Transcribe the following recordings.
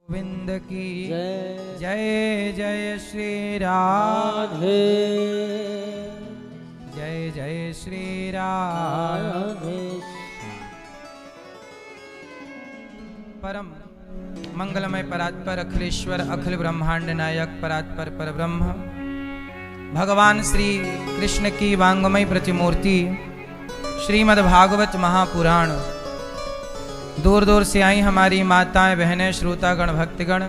गोविंद की जय जय श्री राधे जय जय श्री राधे। परम मंगलमय परात्पर अखिलेश्वर अखिल ब्रह्मांड नायक परात्पर परब्रह्म भगवान श्री कृष्ण की वांगमय प्रतिमूर्ति श्रीमद् भागवत महापुराण। दूर दूर से आई हमारी माताएं बहनें श्रोतागण भक्तगण,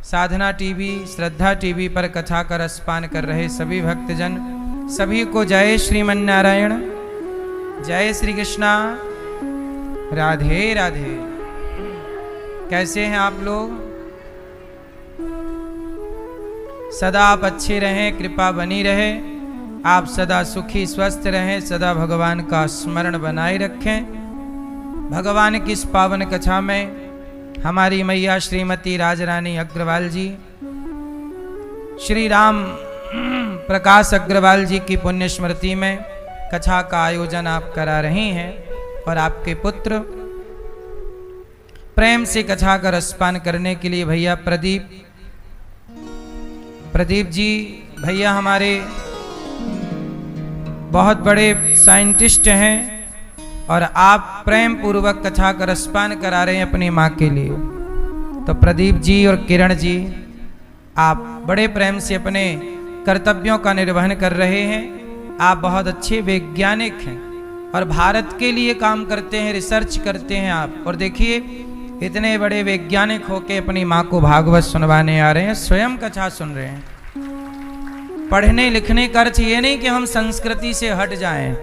साधना टीवी श्रद्धा टीवी पर कथा का रसपान कर रहे सभी भक्तजन, सभी को जय श्रीमन नारायण, जय श्री कृष्णा, राधे राधे। कैसे हैं आप लोग? सदा आप अच्छे रहें, कृपा बनी रहे, आप सदा सुखी स्वस्थ रहें, सदा भगवान का स्मरण बनाए रखें। भगवान की इस पावन कथा में हमारी मैया श्रीमती राजरानी अग्रवाल जी, श्री राम प्रकाश अग्रवाल जी की पुण्य स्मृति में कथा का आयोजन आप करा रही हैं और आपके पुत्र प्रेम से कथा का रसपान करने के लिए भैया प्रदीप जी भैया हमारे बहुत बड़े साइंटिस्ट हैं और आप प्रेम पूर्वक कथा का रसपान करा रहे हैं अपनी माँ के लिए। तो प्रदीप जी और किरण जी, आप बड़े प्रेम से अपने कर्तव्यों का निर्वहन कर रहे हैं। आप बहुत अच्छे वैज्ञानिक हैं और भारत के लिए काम करते हैं, रिसर्च करते हैं आप। और देखिए इतने बड़े वैज्ञानिक होके अपनी माँ को भागवत सुनवाने आ रहे हैं, स्वयं कथा सुन रहे हैं। पढ़ने लिखने का अर्थ ये नहीं कि हम संस्कृति से हट जाएं,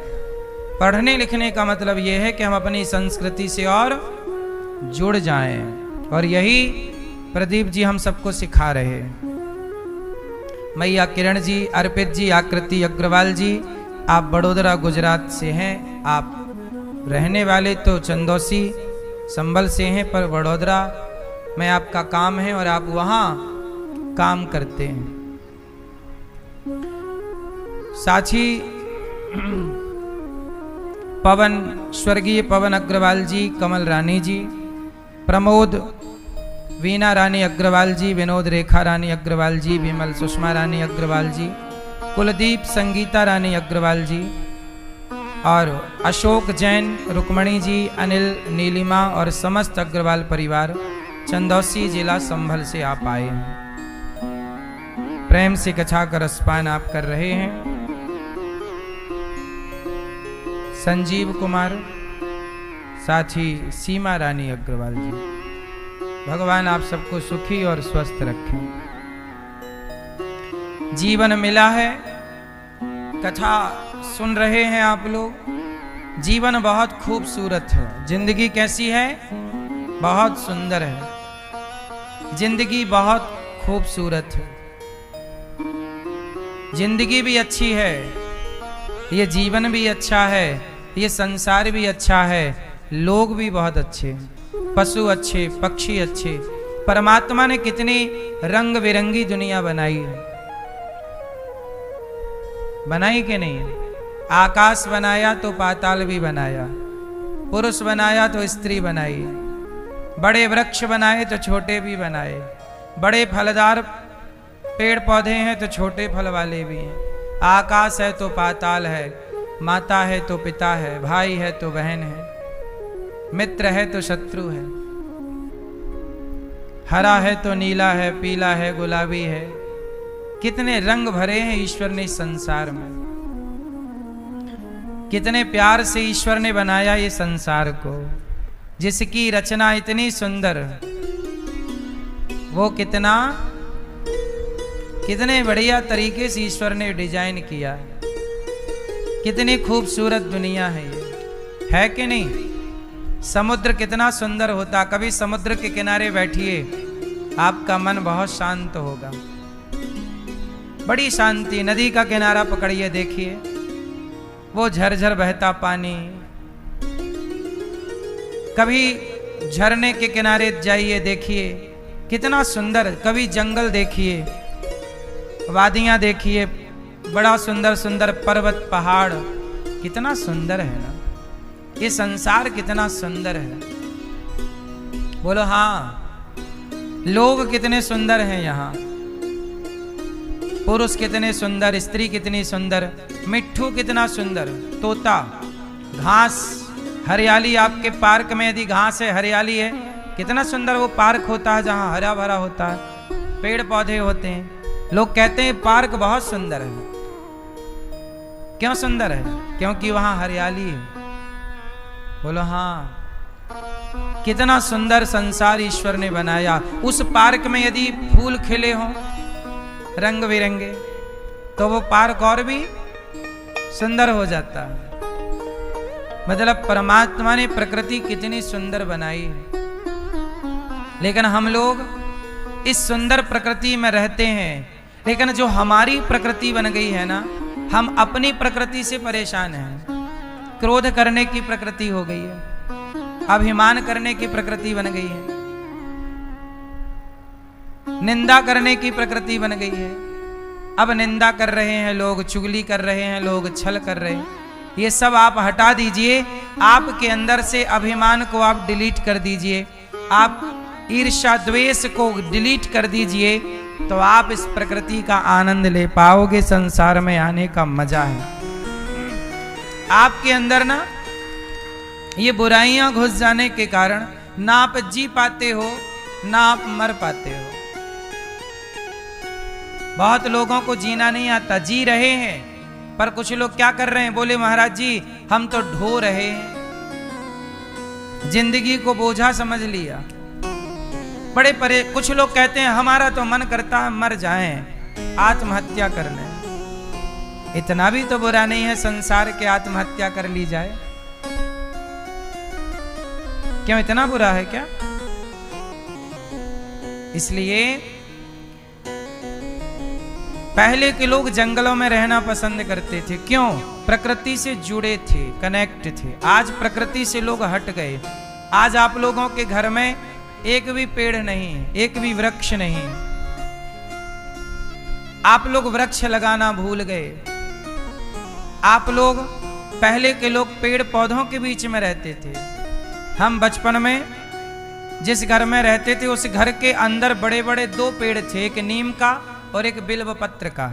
पढ़ने लिखने का मतलब यह है कि हम अपनी संस्कृति से और जुड़ जाएं, और यही प्रदीप जी हम सबको सिखा रहे हैं। मैया किरण जी, अर्पित जी, आकृति अग्रवाल जी, आप बड़ोदरा गुजरात से हैं। आप रहने वाले तो चंदौसी संभल से हैं, पर बड़ोदरा में आपका काम है और आप वहाँ काम करते हैं। साथी पवन, स्वर्गीय पवन अग्रवाल जी, कमल रानी जी, प्रमोद, वीना रानी अग्रवाल जी, विनोद रेखा रानी अग्रवाल जी, विमल सुषमा रानी अग्रवाल जी, कुलदीप संगीता रानी अग्रवाल जी और अशोक जैन, रुक्मणी जी, अनिल, नीलिमा और समस्त अग्रवाल परिवार चंदौसी जिला संभल से आप आए हैं। प्रेम से कथा का रसपान आप कर रहे हैं। संजीव कुमार, साथी सीमा रानी अग्रवाल जी, भगवान आप सबको सुखी और स्वस्थ रखें। जीवन मिला है, कथा सुन रहे हैं आप लोग। जीवन बहुत खूबसूरत है, जिंदगी कैसी है? बहुत सुंदर है, जिंदगी बहुत खूबसूरत है। जिंदगी भी अच्छी है, ये जीवन भी अच्छा है, ये संसार भी अच्छा है, लोग भी बहुत अच्छे, पशु अच्छे, पक्षी अच्छे। परमात्मा ने कितनी रंग बिरंगी दुनिया बनाई है, बनाई कि नहीं? आकाश बनाया तो पाताल भी बनाया, पुरुष बनाया तो स्त्री बनाई, बड़े वृक्ष बनाए तो छोटे भी बनाए, बड़े फलदार पेड़ पौधे हैं तो छोटे फल वाले भी हैं। आकाश है तो पाताल है, माता है तो पिता है, भाई है तो बहन है, मित्र है तो शत्रु है, हरा है तो नीला है, पीला है, गुलाबी है। कितने रंग भरे हैं ईश्वर ने इस संसार में, कितने प्यार से ईश्वर ने बनाया ये संसार को। जिसकी रचना इतनी सुंदर, वो कितने बढ़िया तरीके से ईश्वर ने डिजाइन किया। कितनी खूबसूरत दुनिया है ये, है कि नहीं? समुद्र कितना सुंदर होता, कभी समुद्र के किनारे बैठिए, आपका मन बहुत शांत होगा, बड़ी शांति। नदी का किनारा पकड़िए, देखिए वो झरझर बहता पानी। कभी झरने के किनारे जाइए, देखिए कितना सुंदर। कभी जंगल देखिए, वादियां देखिए, बड़ा सुंदर सुंदर पर्वत पहाड़, कितना सुंदर है ना ये संसार, कितना सुंदर है। बोलो हाँ, लोग कितने सुंदर हैं यहाँ, पुरुष कितने सुंदर, स्त्री कितनी सुंदर, मिट्ठू कितना सुंदर, तोता, घास, हरियाली। आपके पार्क में यदि घास है, हरियाली है, कितना सुंदर वो पार्क होता है जहाँ हरा भरा होता है, पेड़ पौधे होते हैं। लोग कहते हैं पार्क बहुत सुंदर है। क्यों सुंदर है? क्योंकि वहां हरियाली है। बोलो हाँ। कितना सुंदर संसार ईश्वर ने बनाया। उस पार्क में यदि फूल खिले हों रंग बिरंगे, तो वो पार्क और भी सुंदर हो जाता है। मतलब परमात्मा ने प्रकृति कितनी सुंदर बनाई है। लेकिन हम लोग इस सुंदर प्रकृति में रहते हैं, लेकिन जो हमारी प्रकृति बन गई है ना, हम अपनी प्रकृति से परेशान हैं। क्रोध करने की प्रकृति हो गई है, अभिमान करने की प्रकृति बन गई है, निंदा करने की प्रकृति बन गई है। अब निंदा कर रहे हैं लोग, चुगली कर रहे हैं लोग, छल कर रहे हैं। ये सब आप हटा दीजिए। आपके अंदर से अभिमान को आप डिलीट कर दीजिए, आप ईर्ष्या द्वेष को डिलीट कर दीजिए, तो आप इस प्रकृति का आनंद ले पाओगे। संसार में आने का मजा है। आपके अंदर ना ये बुराइयां घुस जाने के कारण ना आप जी पाते हो, ना आप मर पाते हो। बहुत लोगों को जीना नहीं आता, जी रहे हैं, पर कुछ लोग क्या कर रहे हैं, बोले महाराज जी हम तो ढो रहे हैं, जिंदगी को बोझा समझ लिया, बड़े परे। कुछ लोग कहते हैं हमारा तो मन करता है मर जाएं, आत्महत्या कर लें। इतना भी तो बुरा नहीं है संसार के आत्महत्या कर ली जाए। क्यों इतना बुरा है क्या? इसलिए पहले के लोग जंगलों में रहना पसंद करते थे। क्यों? प्रकृति से जुड़े थे, कनेक्ट थे। आज प्रकृति से लोग हट गए। आज आप लोगों के घर में एक भी पेड़ नहीं, एक भी वृक्ष नहीं। आप लोग वृक्ष लगाना भूल गए। आप लोग, पहले के लोग पेड़ पौधों के बीच में रहते थे। हम बचपन में जिस घर में रहते थे उस घर के अंदर बड़े बड़े दो पेड़ थे, एक नीम का और एक बिल्व पत्र का।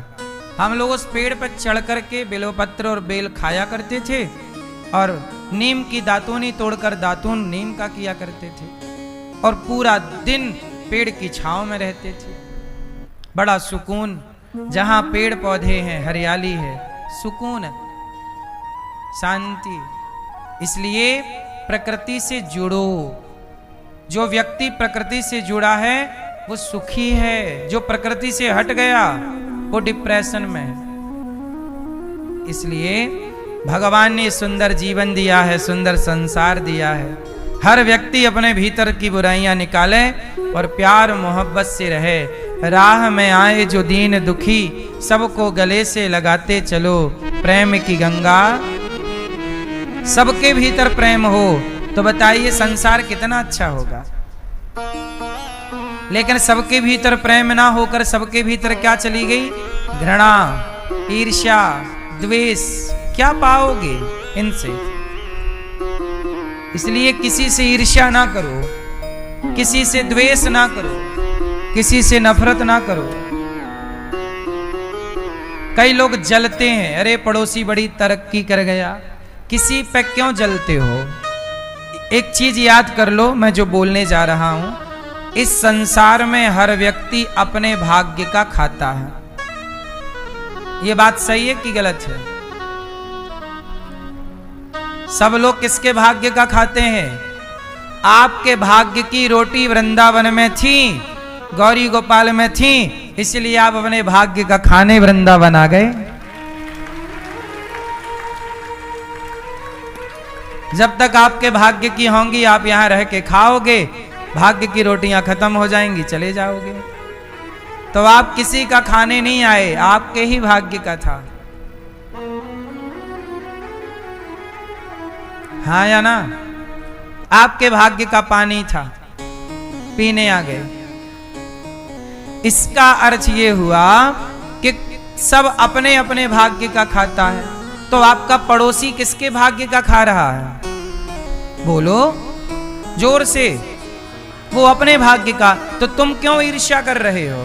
हम लोग उस पेड़ पर चढ़ करके बिल्व पत्र और बेल खाया करते थे, और नीम की दातूनी तोड़कर दातून नीम का किया करते थे, और पूरा दिन पेड़ की छांव में रहते थे। बड़ा सुकून, जहां पेड़ पौधे हैं, हरियाली है, सुकून है, शांति। इसलिए प्रकृति से जुड़ो। जो व्यक्ति प्रकृति से जुड़ा है वो सुखी है। जो प्रकृति से हट गया वो डिप्रेशन में है। इसलिए भगवान ने सुंदर जीवन दिया है, सुंदर संसार दिया है। हर व्यक्ति अपने भीतर की बुराइयां निकाले और प्यार मोहब्बत से रहे। राह में आए जो दीन दुखी, सबको गले से लगाते चलो। प्रेम की गंगा, सबके भीतर प्रेम हो तो बताइए संसार कितना अच्छा होगा। लेकिन सबके भीतर प्रेम ना होकर सबके भीतर क्या चली गई? घृणा, ईर्ष्या, द्वेष। क्या पाओगे इनसे? इसलिए किसी से ईर्ष्या ना करो, किसी से द्वेष ना करो, किसी से नफरत ना करो। कई लोग जलते हैं, अरे पड़ोसी बड़ी तरक्की कर गया। किसी पे क्यों जलते हो? एक चीज याद कर लो, मैं जो बोलने जा रहा हूं, इस संसार में हर व्यक्ति अपने भाग्य का खाता है। ये बात सही है कि गलत है? सब लोग किसके भाग्य का खाते हैं? आपके भाग्य की रोटी वृंदावन में थी, गौरी गोपाल में थी, इसलिए आप अपने भाग्य का खाने वृंदावन आ गए। जब तक आपके भाग्य की होंगी आप यहां रह के खाओगे, भाग्य की रोटियां खत्म हो जाएंगी, चले जाओगे। तो आप किसी का खाने नहीं आए, आपके ही भाग्य का था। हाँ या ना? आपके भाग्य का पानी था, पीने आ गए। इसका अर्थ ये हुआ कि सब अपने अपने भाग्य का खाता है। तो आपका पड़ोसी किसके भाग्य का खा रहा है? बोलो जोर से। वो अपने भाग्य का, तो तुम क्यों ईर्ष्या कर रहे हो?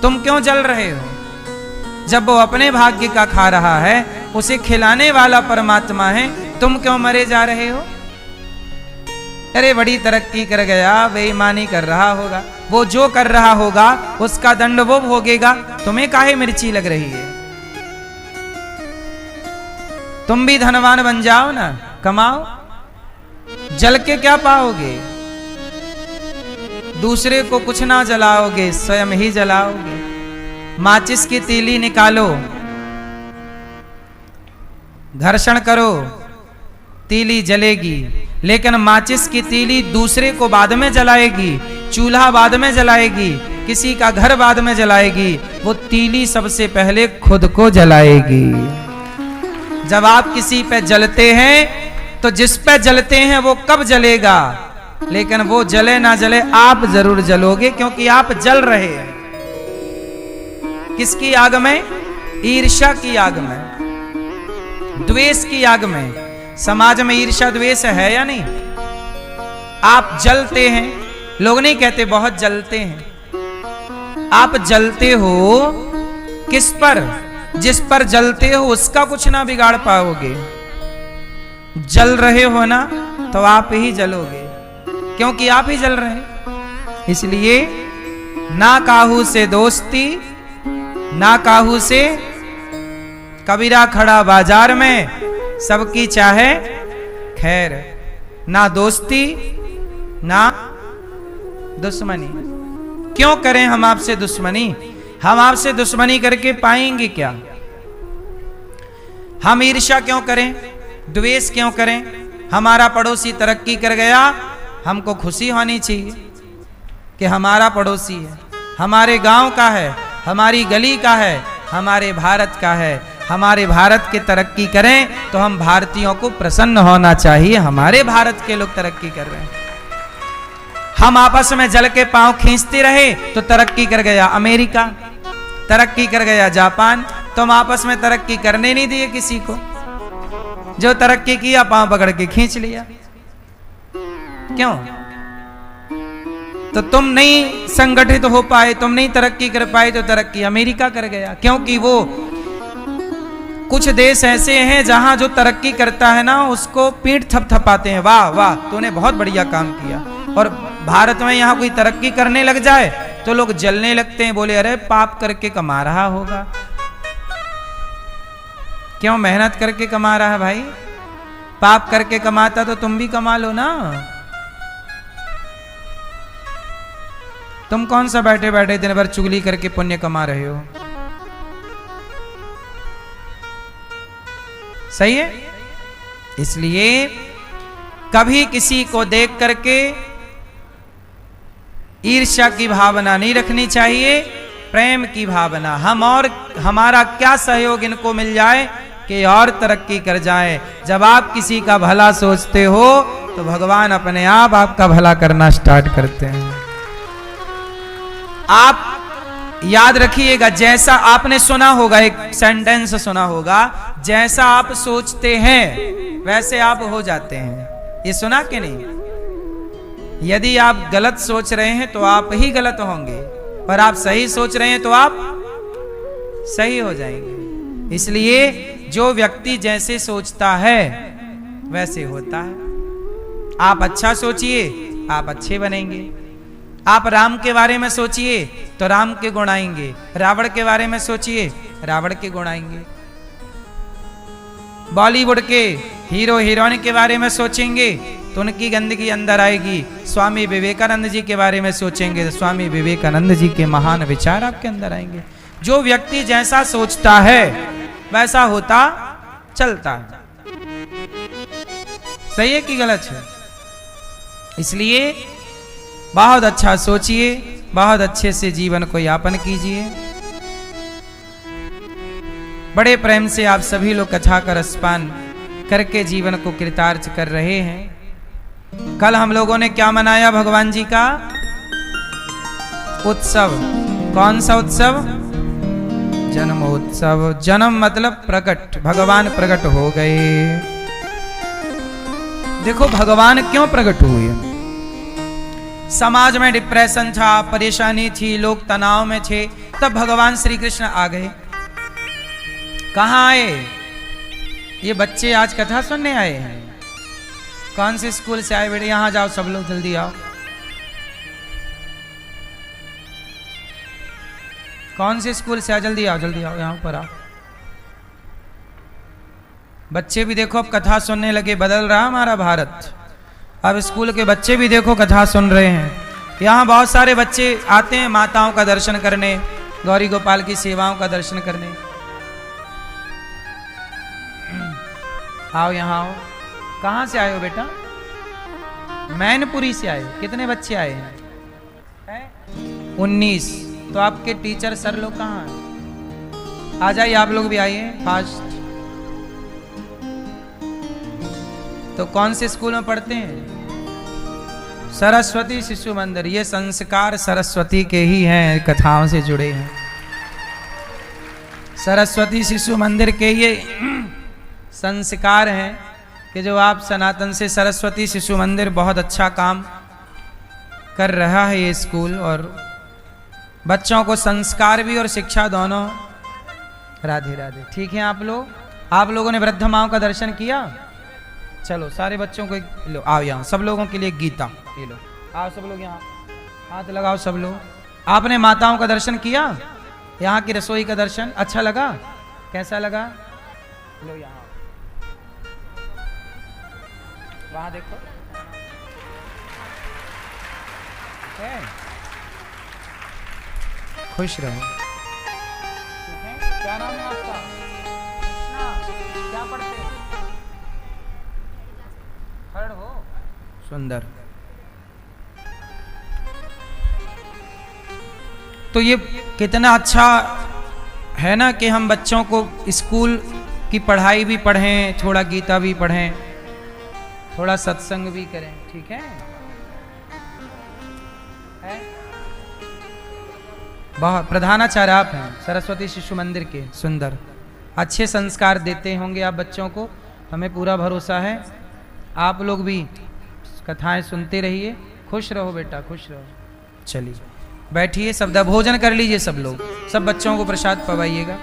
तुम क्यों जल रहे हो? जब वो अपने भाग्य का खा रहा है, उसे खिलाने वाला परमात्मा है, तुम क्यों मरे जा रहे हो? अरे बड़ी तरक्की कर गया, बेईमानी कर रहा होगा, वो जो कर रहा होगा उसका दंड वो भोगेगा, तुम्हें काहे मिर्ची लग रही है? तुम भी धनवान बन जाओ ना, कमाओ, जल के क्या पाओगे? दूसरे को कुछ ना जलाओगे, स्वयं ही जलाओगे। माचिस की तीली निकालो, घर्षण करो, तीली जलेगी, लेकिन माचिस की तीली दूसरे को बाद में जलाएगी, चूल्हा बाद में जलाएगी, किसी का घर बाद में जलाएगी, वो तीली सबसे पहले खुद को जलाएगी। जब आप किसी पे जलते हैं तो जिस पे जलते हैं वो कब जलेगा, लेकिन वो जले ना जले आप जरूर जलोगे, क्योंकि आप जल रहे हैं। किसकी आग में? ईर्ष्या की आग में, द्वेष की आग में। समाज में ईर्ष्या द्वेष है या नहीं? आप जलते हैं, लोग नहीं कहते बहुत जलते हैं। आप जलते हो किस पर? जिस पर जलते हो उसका कुछ ना बिगाड़ पाओगे। जल रहे हो ना तो आप ही जलोगे, क्योंकि आप ही जल रहे। इसलिए ना काहू से दोस्ती, ना काहू से, कबीरा खड़ा बाजार में सबकी चाहे खैर, ना दोस्ती ना दुश्मनी। क्यों करें हम आपसे दुश्मनी? हम आपसे दुश्मनी करके पाएंगे क्या? हम ईर्ष्या क्यों करें, द्वेष क्यों करें? हमारा पड़ोसी तरक्की कर गया, हमको खुशी होनी चाहिए कि हमारा पड़ोसी है, हमारे गांव का है, हमारी गली का है, हमारे भारत का है। हमारे भारत के तरक्की करें तो हम भारतीयों को प्रसन्न होना चाहिए, हमारे भारत के लोग तरक्की कर रहे हैं। हम आपस में जल के पांव खींचते रहे तो तरक्की कर गया अमेरिका, तरक्की कर गया जापान। तुम आपस में तरक्की करने नहीं दिए किसी को, जो तरक्की किया पांव पकड़ के खींच लिया। क्यों? तो तुम नहीं संगठित हो पाए, तुम नहीं तरक्की कर पाए, तो तरक्की अमेरिका कर गया। क्योंकि वो कुछ देश ऐसे हैं जहां जो तरक्की करता है ना उसको पीठ थपथपाते हैं, वाह वाह तूने बहुत बढ़िया काम किया। और भारत में यहां कोई तरक्की करने लग जाए तो लोग जलने लगते हैं, बोले अरे पाप करके कमा रहा होगा। क्यों? मेहनत करके कमा रहा है भाई, पाप करके कमाता तो तुम भी कमा लो ना। तुम कौन सा बैठे बैठे दिन भर चुगली करके पुण्य कमा रहे हो? सही है? इसलिए कभी किसी को देख करके ईर्ष्या की भावना नहीं रखनी चाहिए, प्रेम की भावना। हम और हमारा क्या सहयोग इनको मिल जाए कि और तरक्की कर जाए। जब आप किसी का भला सोचते हो तो भगवान अपने आप आपका भला करना स्टार्ट करते हैं। आप याद रखिएगा, जैसा आपने सुना होगा, एक सेंटेंस सुना होगा, जैसा आप सोचते हैं वैसे आप हो जाते हैं। ये सुना कि नहीं? यदि आप गलत सोच रहे हैं तो आप ही गलत होंगे, और आप सही सोच रहे हैं तो आप सही हो जाएंगे। इसलिए जो व्यक्ति जैसे सोचता है वैसे होता है। आप अच्छा सोचिए, आप अच्छे बनेंगे। आप राम के बारे में सोचिए तो राम के गुण आएंगे, रावण के बारे में सोचिए रावण के गुण आएंगे। बॉलीवुड के हीरो हीरोइन के बारे में सोचेंगे तो उनकी गंदगी अंदर आएगी। स्वामी विवेकानंद जी के बारे में सोचेंगे तो स्वामी विवेकानंद जी के महान विचार आपके अंदर आएंगे। जो व्यक्ति जैसा सोचता है वैसा होता चलता है। सही है कि गलत है? इसलिए बहुत अच्छा सोचिए, बहुत अच्छे से जीवन को यापन कीजिए। बड़े प्रेम से आप सभी लोग कथा का रसपान करके जीवन को कृतार्थ कर रहे हैं। कल हम लोगों ने क्या मनाया? भगवान जी का उत्सव। कौन सा उत्सव? जन्मोत्सव। जन्म मतलब प्रकट, भगवान प्रकट हो गए। देखो भगवान क्यों प्रकट हुए? समाज में डिप्रेशन था, परेशानी थी, लोग तनाव में थे, तब भगवान श्री कृष्ण आ गए। कहाँ आए? ये बच्चे आज कथा सुनने आए हैं। कौन से स्कूल से आए बेटे? यहां जाओ सब लोग, जल्दी आओ। कौन से स्कूल से आए? जल्दी आओ, जल्दी आओ, यहां पर आओ। बच्चे भी देखो अब कथा सुनने लगे। बदल रहा हमारा भारत। अब स्कूल के बच्चे भी देखो कथा सुन रहे हैं। यहाँ बहुत सारे बच्चे आते हैं माताओं का दर्शन करने, गौरी गोपाल की सेवाओं का दर्शन करने। आओ यहाँ आओ। कहाँ से आए हो बेटा? मैनपुरी से आए हो। कितने बच्चे आए हैं? 19। तो आपके टीचर सर लोग कहाँ हैं? आ जाइए, आप लोग भी आइए फास्ट। तो कौन से स्कूल में पढ़ते हैं? सरस्वती शिशु मंदिर। ये संस्कार सरस्वती के ही हैं, कथाओं से जुड़े हैं। सरस्वती शिशु मंदिर के ये संस्कार हैं कि जो आप सनातन से सरस्वती शिशु मंदिर बहुत अच्छा काम कर रहा है ये स्कूल, और बच्चों को संस्कार भी और शिक्षा दोनों। राधे राधे। ठीक है आप लोगों ने वृद्ध माओं का दर्शन किया? चलो सारे बच्चों को लो, आओ यहाँ, सब लोगों के लिए गीता ये लो। आओ सब लोग यहाँ, हाथ लगाओ सब लोग। आपने माताओं का दर्शन किया? यहाँ की रसोई का दर्शन अच्छा लगा? कैसा लगा? लो यहाँ, वहां देखो। खुश रहो। क्या नाम है आपका? कृष्णा। क्या पढ़ते हो? थर्ड हो। सुंदर। तो ये कितना अच्छा है ना कि हम बच्चों को स्कूल की पढ़ाई भी पढ़ें, थोड़ा गीता भी पढ़ें, थोड़ा सत्संग भी करें। ठीक है? बहुत प्रधानाचार्य आप हैं सरस्वती शिशु मंदिर के। सुंदर, अच्छे संस्कार देते होंगे आप बच्चों को, हमें पूरा भरोसा है। आप लोग भी कथाएं सुनते रहिए। खुश रहो बेटा, खुश रहो। चलिए बैठिए, सब भोजन कर लीजिए सब लोग, सब बच्चों को प्रसाद पवाइएगा।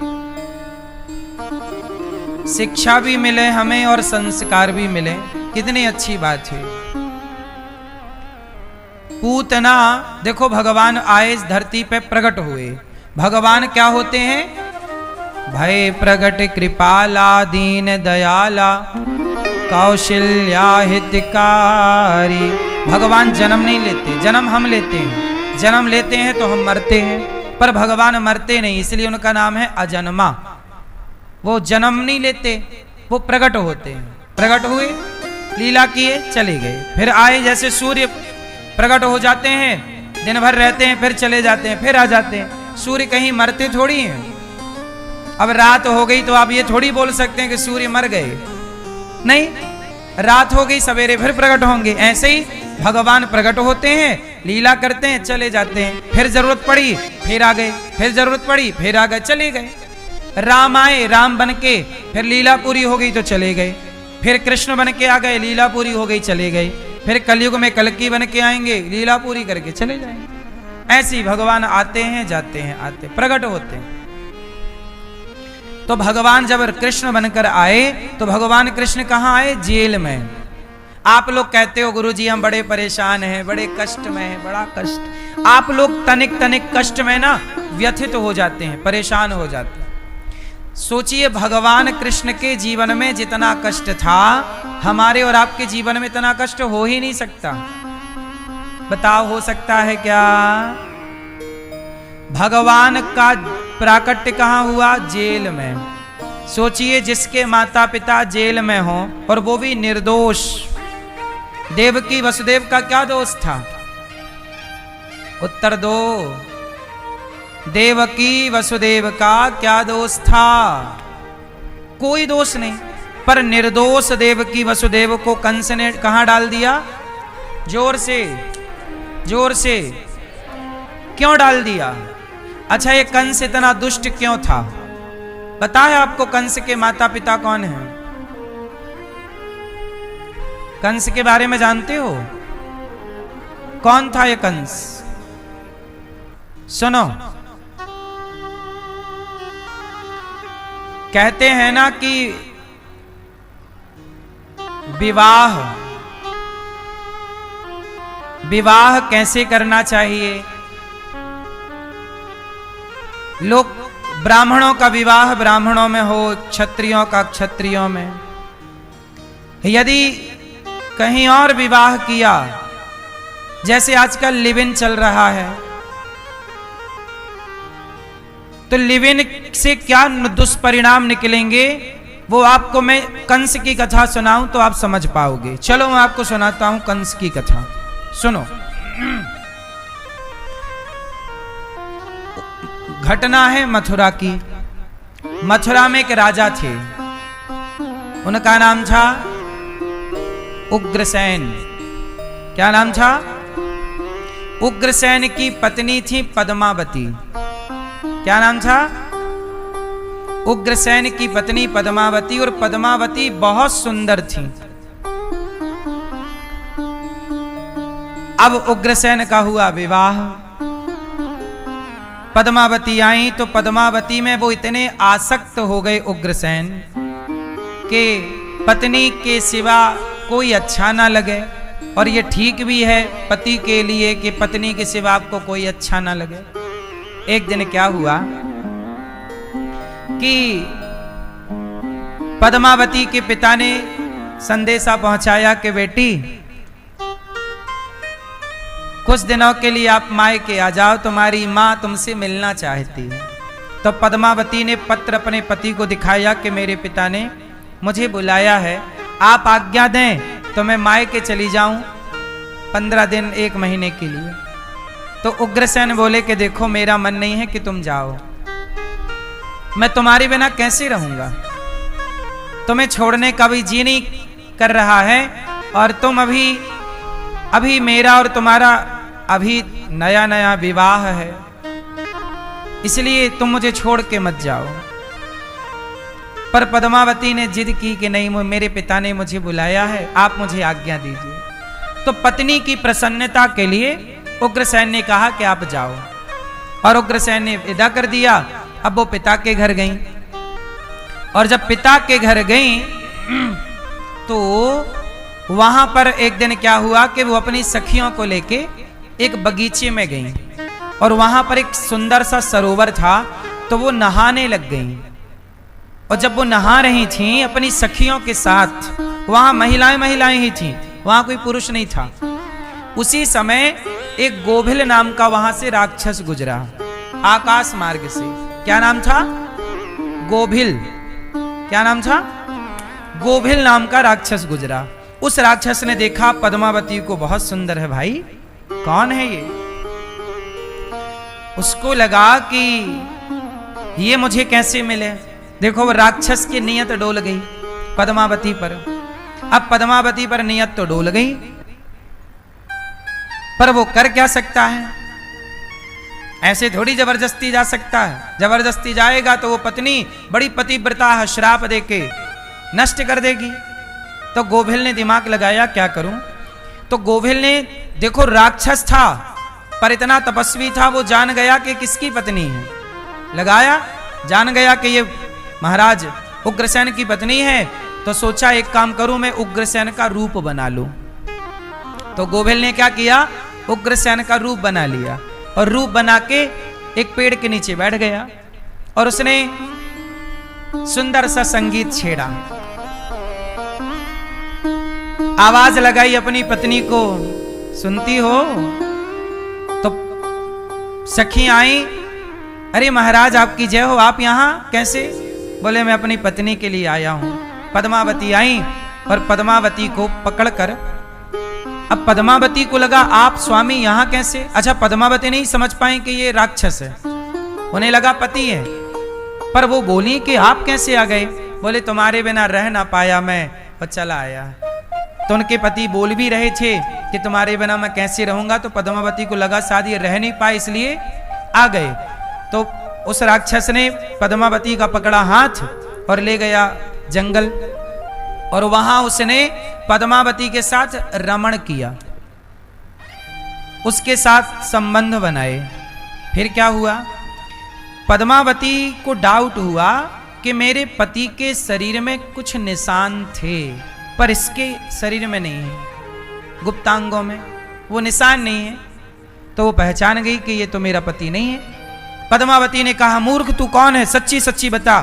शिक्षा भी मिले हमें और संस्कार भी मिले, कितनी अच्छी बात है। पूतना देखो, भगवान आए इस धरती पे, प्रकट हुए। भगवान क्या होते हैं? भय प्रगट कृपाला दीन दयाला कौशल्या हितकारी। भगवान जन्म नहीं लेते, जन्म हम लेते हैं। जन्म लेते हैं तो हम मरते हैं, पर भगवान मरते नहीं, इसलिए उनका नाम है अजन्मा। वो जन्म नहीं लेते, वो प्रकट होते हैं। प्रकट हुए, लीला किए, चले गए, फिर आए। जैसे सूर्य प्रकट हो जाते हैं, दिन भर रहते हैं, फिर चले जाते हैं, फिर आ जाते हैं। सूर्य कहीं मरते थोड़ी हैं। अब रात हो गई तो आप ये थोड़ी बोल सकते हैं कि सूर्य मर गए, नहीं। रात हो गई, सवेरे फिर प्रकट होंगे। ऐसे ही भगवान प्रकट होते हैं, लीला करते हैं, चले जाते हैं, फिर जरूरत पड़ी फिर आ गए, फिर जरूरत पड़ी फिर आ गए, चले गए। राम आए, राम बन के, फिर लीला पूरी हो गई तो चले गए, फिर कृष्ण बन के आ गए, लीला पूरी हो गई, चले गए, फिर कलयुग में कल्की बन के आएंगे, लीला पूरी करके चले जाएंगे। ऐसे ही भगवान आते हैं, जाते हैं, आते प्रकट होते हैं। तो भगवान जब कृष्ण बनकर आए तो भगवान कृष्ण कहाँ आए? जेल में। आप लोग कहते हो गुरुजी हम बड़े परेशान हैं, बड़े कष्ट में हैं, बड़ा कष्ट। आप लोग तनिक तनिक कष्ट में ना व्यथित हो जाते हैं, परेशान हो जाते हैं। सोचिए, भगवान कृष्ण के जीवन में जितना कष्ट था, हमारे और आपके जीवन में इतना कष्ट हो ही नहीं सकता। बताओ, हो सकता है क्या? भगवान का प्राकट्य कहाँ हुआ? जेल में। सोचिए, जिसके माता पिता जेल में हो और वो भी निर्दोष। देवकी वसुदेव का क्या दोष था? उत्तर दो। देवकी वसुदेव का क्या दोष था? कोई दोष नहीं, पर निर्दोष देवकी वसुदेव को कंस ने कहां डाल दिया? जोर से, जोर से। क्यों डाल दिया? अच्छा, ये कंस इतना दुष्ट क्यों था? पता है आपको कंस के माता पिता कौन हैं? कंस के बारे में जानते हो? कौन था ये कंस? सुनो, कहते हैं ना कि विवाह कैसे करना चाहिए। लोग ब्राह्मणों का विवाह ब्राह्मणों में हो, क्षत्रियों का क्षत्रियों में। यदि कहीं और विवाह किया, जैसे आजकल लिव इन चल रहा है, तो लिव इन से क्या दुष्परिणाम निकलेंगे वो आपको मैं कंस की कथा सुनाऊं तो आप समझ पाओगे। चलो मैं आपको सुनाता हूं कंस की कथा, सुनो। घटना है मथुरा की। मथुरा में एक राजा थे, उनका नाम था उग्रसेन। क्या नाम था? उग्रसेन की पत्नी थी पद्मावती। क्या नाम था? उग्रसेन की पत्नी पद्मावती। और पद्मावती बहुत सुंदर थी। अब उग्रसेन का हुआ विवाह। पद्मावती आई तो पद्मावती में वो इतने आसक्त हो गए उग्रसेन के पत्नी के सिवा कोई अच्छा ना लगे। और ये ठीक भी है पति के लिए कि पत्नी के सिवा आपको कोई अच्छा ना लगे। एक दिन क्या हुआ कि पद्मावती के पिता ने संदेशा पहुंचाया कि बेटी कुछ दिनों के लिए आप मायके आ जाओ, तुम्हारी मां तुमसे मिलना चाहती है। तो पद्मावती ने पत्र अपने पति को दिखाया कि मेरे पिता ने मुझे बुलाया है, आप आज्ञा दें तो मैं मायके चली जाऊं 15 दिन 1 महीने के लिए। तो उग्रसेन बोले कि देखो मेरा मन नहीं है कि तुम जाओ, मैं तुम्हारे बिना कैसे रहूंगा, तुम्हें छोड़ने का भी जी नहीं कर रहा है। और तुम अभी मेरा और तुम्हारा अभी नया नया विवाह है, इसलिए तुम मुझे छोड़ के मत जाओ। पर पद्मावती ने जिद की कि नहीं, मेरे पिता ने मुझे बुलाया है, आप मुझे आज्ञा दीजिए। तो पत्नी की प्रसन्नता के लिए उग्रसेन ने कहा कि आप जाओ। और उग्रसेन ने विदा कर दिया। अब वो पिता के घर गई। और जब पिता के घर गई तो वहां पर एक दिन क्या हुआ कि वो अपनी सखियों को लेके एक बगीचे में गई। और वहां पर एक सुंदर सा सरोवर था, तो वो नहाने लग गई। और जब वो नहा रही थी अपनी सखियों के साथ, वहां महिलाएं ही थी, वहां कोई पुरुष नहीं था। उसी समय एक गोभिल नाम का वहां से राक्षस गुजरा आकाश मार्ग से। क्या नाम था? गोभिल। क्या नाम था? गोभिल नाम का राक्षस गुजरा। उस राक्षस ने देखा पद्मावती को बहुत सुंदर है, भाई कौन है ये। उसको लगा कि ये मुझे कैसे मिले। देखो वो राक्षस की नियत डोल गई पद्मावती पर। अब पद्मावती पर नियत तो डोल गई, पर वो कर क्या सकता है? ऐसे थोड़ी जबरदस्ती जा सकता है। जबरदस्ती जाएगा तो वो पत्नी बड़ी पतिव्रता है, श्राप देके नष्ट कर देगी। तो गोभिल ने दिमाग लगाया क्या करूं। तो गोभिल ने, देखो राक्षस था पर इतना तपस्वी था, वो जान गया कि किसकी पत्नी है। लगाया, जान गया कि ये महाराज उग्रसेन की पत्नी है। तो सोचा एक काम करूं, मैं उग्रसेन का रूप बना लूं। तो गोभिल ने क्या किया, उग्रसेन का रूप बना लिया। और रूप बना के एक पेड़ के नीचे बैठ गया और उसने सुंदर सा संगीत छेड़ा, आवाज लगाई अपनी पत्नी को, सुनती हो? तो सखी आई, अरे महाराज आपकी जय हो, आप यहाँ कैसे? बोले मैं अपनी पत्नी के लिए आया हूं। पद्मावती आई और पद्मावती को पकड़कर, अब पद्मावती को लगा आप स्वामी यहाँ कैसे? अच्छा, पद्मावती नहीं समझ पाई कि ये राक्षस है, उन्हें लगा पति है। पर वो बोली कि आप कैसे आ गए? बोले तुम्हारे बिना रह ना पाया मैं और चला आया। तो उनके पति बोल भी रहे थे कि तुम्हारे बिना मैं कैसे रहूंगा। तो पद्मावती को लगा शायद ये रह नहीं पाए इसलिए आ गए। तो उस राक्षस ने पद्मावती का पकड़ा हाथ और ले गया जंगल। और वहां उसने पद्मावती के साथ रमण किया। उसके साथ संबंध बनाए। फिर क्या हुआ, पद्मावती को डाउट हुआ कि मेरे पति के शरीर में कुछ निशान थे पर इसके शरीर में नहीं है, गुप्तांगों में वो निशान नहीं है। तो वो पहचान गई कि ये तो मेरा पति नहीं है। पद्मावती ने कहा, मूर्ख तू कौन है, सच्ची सच्ची बता,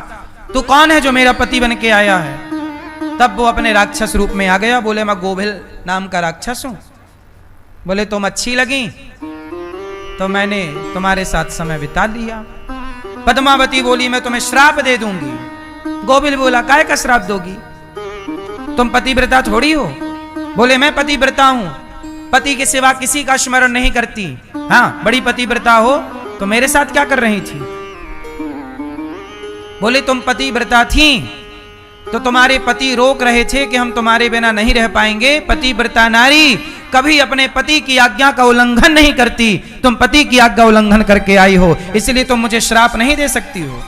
तू कौन है जो मेरा पति बन के आया है। तब वो अपने राक्षस रूप में आ गया। बोले मैं गोभिल नाम का राक्षस हूं। बोले तुम अच्छी लगी तो मैंने तुम्हारे साथ समय बिता लिया। पद्मावती बोली मैं तुम्हें श्राप दे दूंगी। गोभिल बोला काय का श्राप दोगी, तुम पतिव्रता थोड़ी हो। बोले मैं पतिव्रता हूं, पति के सिवा किसी का स्मरण नहीं करती। हाँ बड़ी पतिव्रता हो तो मेरे साथ क्या कर रही थी। बोले तुम पतिव्रता थी तो तुम्हारे पति रोक रहे थे कि हम तुम्हारे बिना नहीं रह पाएंगे। पतिव्रता नारी कभी अपने पति की आज्ञा का उल्लंघन नहीं करती, तुम पति की आज्ञा उल्लंघन करके आई हो, इसलिए तुम मुझे श्राप नहीं दे सकती हो।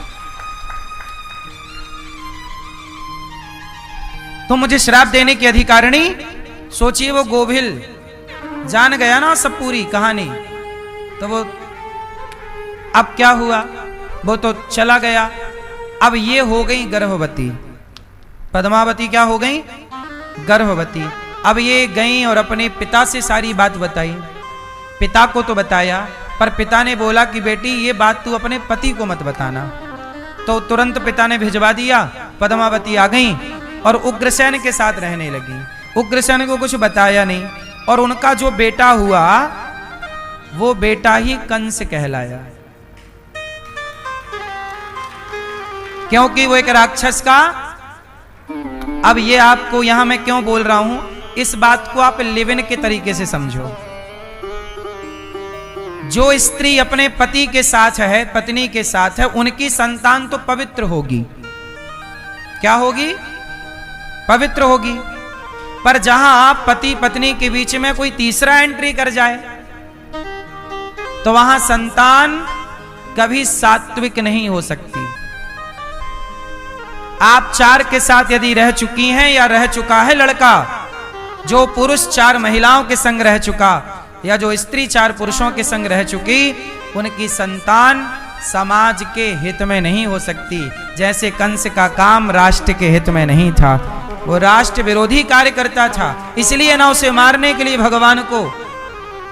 तुम मुझे श्राप देने की अधिकारिणी। सोचिए वो गोभिल जान गया ना सब पूरी कहानी। तो वो अब क्या हुआ, वो तो चला गया। अब ये हो गई गर्भवती, पद्मावती क्या हो गई, गर्भवती। अब ये गई और अपने पिता से सारी बात बताई। पिता को तो बताया पर पिता ने बोला कि बेटी ये बात तू अपने पति को मत बताना। तो तुरंत पिता ने भिजवा दिया। पद्मावती आ गई और उग्रसेन के साथ रहने लगी। उग्रसेन को कुछ बताया नहीं और उनका जो बेटा हुआ वो बेटा ही कंस कहलाया, क्योंकि वो एक राक्षस का। अब ये आपको यहां मैं क्यों बोल रहा हूं, इस बात को आप लिव इन के तरीके से समझो। जो स्त्री अपने पति के साथ है, पत्नी के साथ है, उनकी संतान तो पवित्र होगी। क्या होगी, पवित्र होगी। पर जहां आप पति पत्नी के बीच में कोई तीसरा एंट्री कर जाए तो वहां संतान कभी सात्विक नहीं हो सकती। आप 4 के साथ यदि रह चुकी हैं या रह चुका है लड़का, जो पुरुष 4 महिलाओं के संग रह चुका या जो स्त्री 4 पुरुषों के संग रह चुकी, उनकी संतान समाज के हित में नहीं हो सकती। जैसे कंस का काम राष्ट्र के हित में नहीं था, वो राष्ट्र विरोधी कार्य करता था, इसलिए ना उसे मारने के लिए भगवान को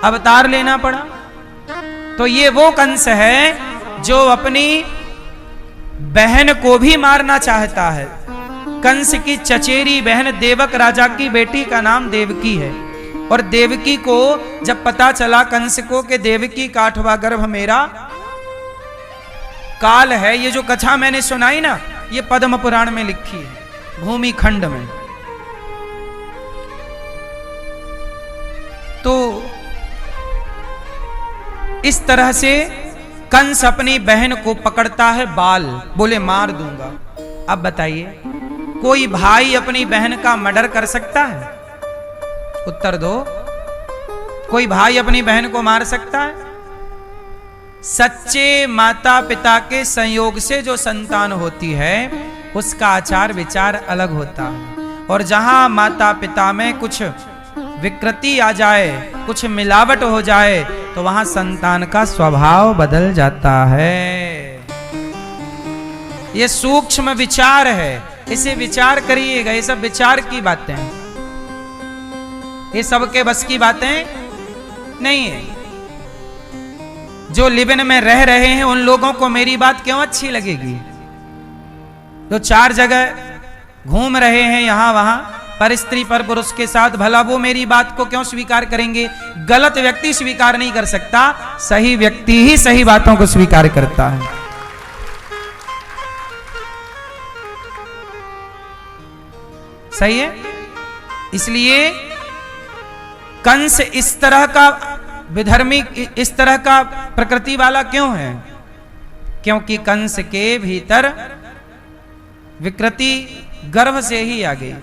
अवतार लेना पड़ा। तो ये वो कंस है जो अपनी बहन को भी मारना चाहता है। कंस की चचेरी बहन देवक राजा की बेटी का नाम देवकी है। और देवकी को जब पता चला कंस को कि देवकी का 8वां गर्भ मेरा काल है, ये जो कथा मैंने सुनाई ना, ये पद्म पुराण में लिखी है, भूमि खंड में। तो इस तरह से कंस अपनी बहन को पकड़ता है बाल, बोले मार दूंगा। अब बताइए कोई भाई अपनी बहन का मर्डर कर सकता है? उत्तर दो। कोई भाई अपनी बहन को मार सकता है? सच्चे माता पिता के संयोग से जो संतान होती है उसका आचार विचार अलग होता है। और जहां माता पिता में कुछ विकृति आ जाए, कुछ मिलावट हो जाए, तो वहां संतान का स्वभाव बदल जाता है। ये सूक्ष्म विचार है, इसे विचार करिएगा। ये सब विचार की बातें हैं, ये सबके बस की बातें नहीं है। जो लिव इन में रह रहे हैं उन लोगों को मेरी बात क्यों अच्छी लगेगी? जो 4 जगह घूम रहे हैं यहां वहां पर स्त्री पर पुरुष के साथ, भला वो मेरी बात को क्यों स्वीकार करेंगे? गलत व्यक्ति स्वीकार नहीं कर सकता, सही व्यक्ति ही सही बातों को स्वीकार करता है। सही है। इसलिए कंस इस तरह का विधर्मी, इस तरह का प्रकृति वाला क्यों है? क्योंकि कंस के भीतर विकृति गर्भ से ही आ गई।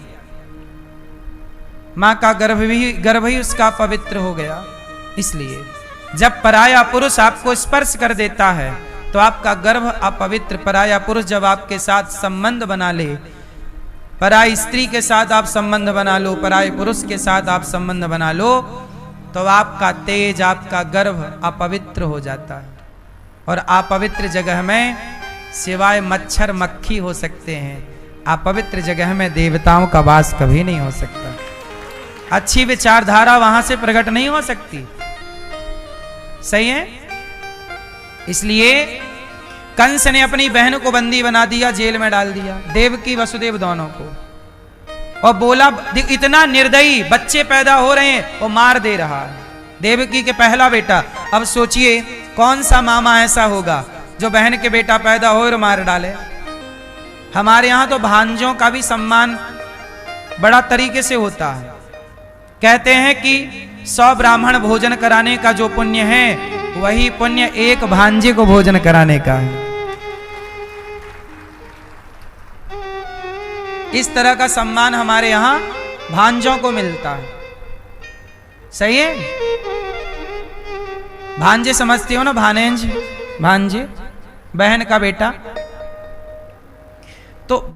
मां का गर्भ ही उसका पवित्र हो गया। इसलिए जब पराया पुरुष आपको स्पर्श कर देता है तो आपका गर्भ अपवित्र। पराया पुरुष जब आपके साथ संबंध बना ले, पराई स्त्री के साथ आप संबंध बना लो, पराये पुरुष के साथ आप संबंध बना लो, तो आपका तेज, आपका गर्भ अपवित्र हो जाता है। और अपवित्र जगह में सिवाय मच्छर मक्खी हो सकते हैं, अपवित्र जगह में देवताओं का वास कभी नहीं हो सकता। अच्छी विचारधारा वहां से प्रकट नहीं हो सकती। सही है? इसलिए कंस ने अपनी बहन को बंदी बना दिया, जेल में डाल दिया, देवकी वसुदेव दोनों को, और बोला इतना निर्दयी, बच्चे पैदा हो रहे हैं वो मार दे रहा है। देवकी के पहला बेटा। अब सोचिए कौन सा मामा ऐसा होगा जो बहन के बेटा पैदा हो और मार डाले। हमारे यहां तो भांजों का भी सम्मान बड़ा तरीके से होता है। कहते हैं कि 100 ब्राह्मण भोजन कराने का जो पुण्य है, वही पुण्य एक भांजे को भोजन कराने का है। इस तरह का सम्मान हमारे यहां भांजों को मिलता है। सही है? भांजे समझते हो ना, भानेंज, भांजे, बहन का बेटा। तो